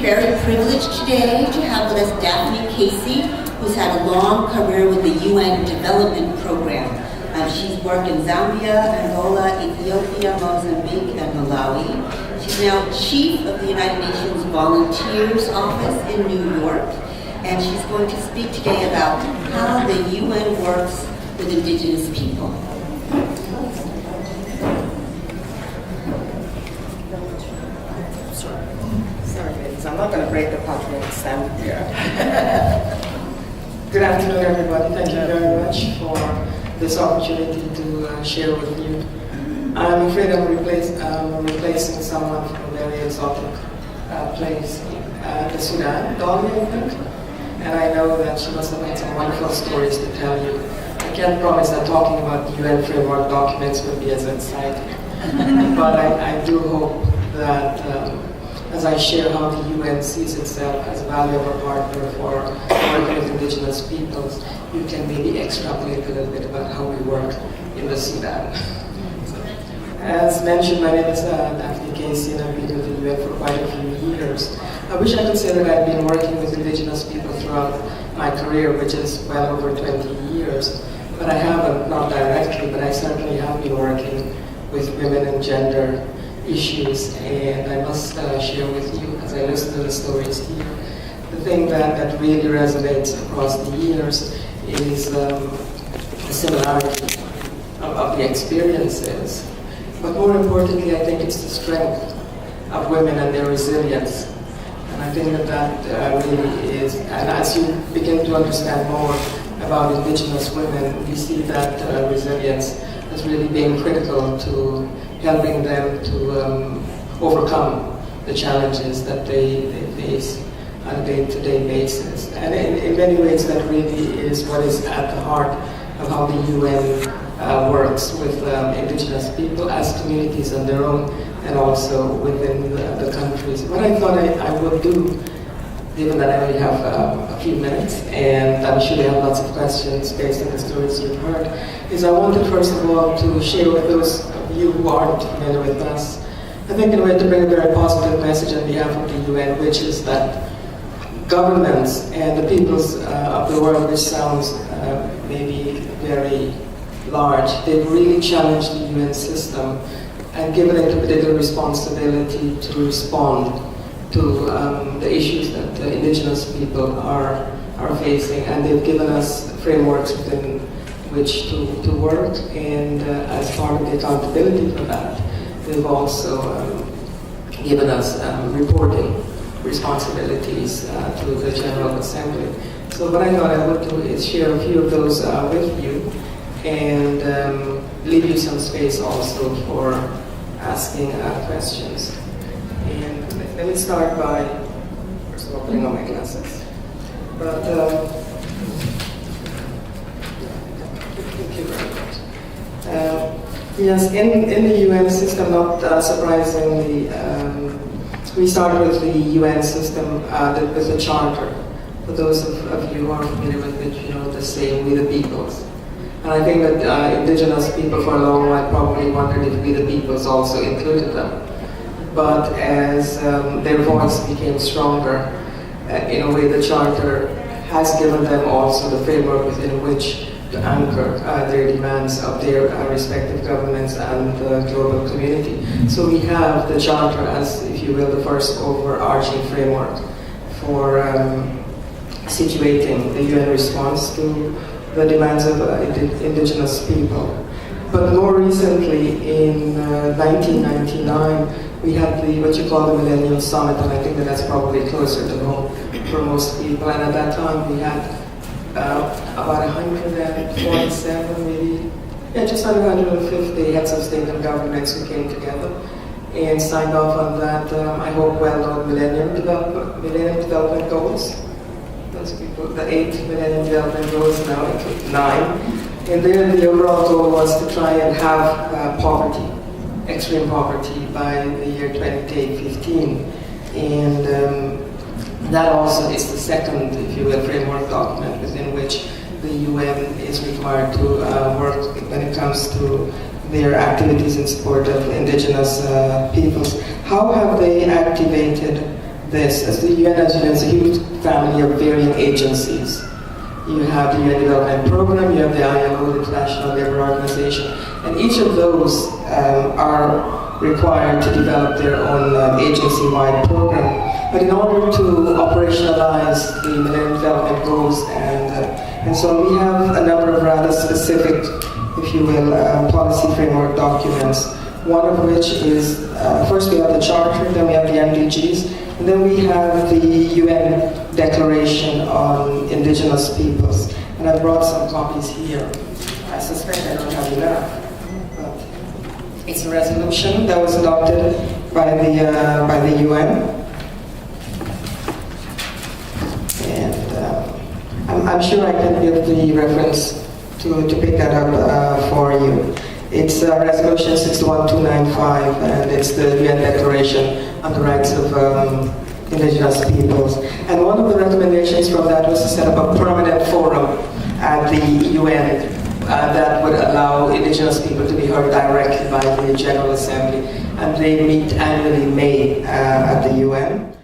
very privileged today to have with us Daphne Casey, who's had a long career with the UN Development Program. She's worked in Zambia, Angola, Ethiopia, Mozambique, and Malawi. She's now Chief of the United Nations Volunteers Office in New York, and she's going to speak today about how the UN works with indigenous people. Sorry, ladies, I'm not going to break the patriarch stand here. Good afternoon, everybody. Thank you very much for this opportunity to share with you. I'm afraid I'm replacing someone from a very exotic place, the Sudan, Dolly, I think. And I know that she must have had some wonderful stories to tell you. I can't promise that talking about the UN framework documents will be as exciting. But I do hope that as I share how the UN sees itself as a valuable partner for working with indigenous peoples, you can maybe extrapolate a little bit about how we work in the Sudan. As mentioned, my name is Daphne Casey, and I've been with the UN for quite a few years. I wish I could say that I've been working with indigenous people throughout my career, which is well over 20 years. But I haven't, not directly, but I certainly have been working with women and gender issues, and I must share with you, as I listen to the stories here, the thing that really resonates across the years is the similarity of the experiences. But more importantly, I think it's the strength of women and their resilience. And I think that really is, and as you begin to understand more about indigenous women, we see that resilience as really being critical to helping them to overcome the challenges that they face on a day-to-day basis. And in many ways, that really is what is at the heart of how the UN works with indigenous people as communities on their own, and also within the countries. What I thought I would do, given that I only have a few minutes, and I'm sure they have lots of questions based on the stories you've heard, is I wanted first of all to share with those of you who aren't familiar with us, I think in a way to bring a very positive message on behalf of the UN, which is that governments and the peoples of the world, which sounds maybe very large, they've really challenged the UN system and given it a particular responsibility to respond to the issues that the indigenous people are facing, and they've given us frameworks within which to work, and as part of the accountability for that, they've also given us reporting responsibilities to the General Assembly. So what I thought I would do is share a few of those with you, and leave you some space also for asking questions. And let me start by, first of all, putting on my glasses. But, thank you very much. Yes, in the UN system, not surprisingly, we start with the UN system with the charter. For those of you who are familiar with it, you know, the saying, "We the peoples." And I think that indigenous people for a long while probably wondered if we the peoples also included them. But as their voice became stronger, in a way the charter has given them also the framework within which to anchor their demands of their respective governments and the global community. So we have the charter as, if you will, the first overarching framework for situating the UN response to the demands of indigenous people. But more recently, in 1999, we had what you call the Millennium Summit, and I think that's probably closer to home for most people. And at that time, we had about 147, maybe, just under 150 heads of state and governments who came together and signed off on that, I hope, well-known Millennium Development Goals. Those people, the 8 Millennium Development Goals, now include 9. And then the overall goal was to try and have poverty, extreme poverty, by the year 2015. And that also is the second, if you will, framework document within which the UN is required to work when it comes to their activities in support of indigenous peoples. How have they activated this. As the UN, as you know, is a huge family of varying agencies. You have the UN Development Program, you have the ILO, the International Labour Organization, and each of those are required to develop their own agency-wide program. But in order to operationalize the Millennium Development Goals, and so we have a number of rather specific, if you will, policy framework documents. One of which is, first we have the Charter, then we have the MDGs, and then we have the UN Declaration on Indigenous Peoples. And I brought some copies here. I suspect I don't have enough, but it's a resolution that was adopted by the UN. And I'm sure I can give the reference to pick that up for you. It's Resolution 61295, and it's the UN Declaration on the Rights of Indigenous Peoples. And one of the recommendations from that was to set up a permanent forum at the UN that would allow Indigenous people to be heard directly by the General Assembly. And they meet annually in May at the UN.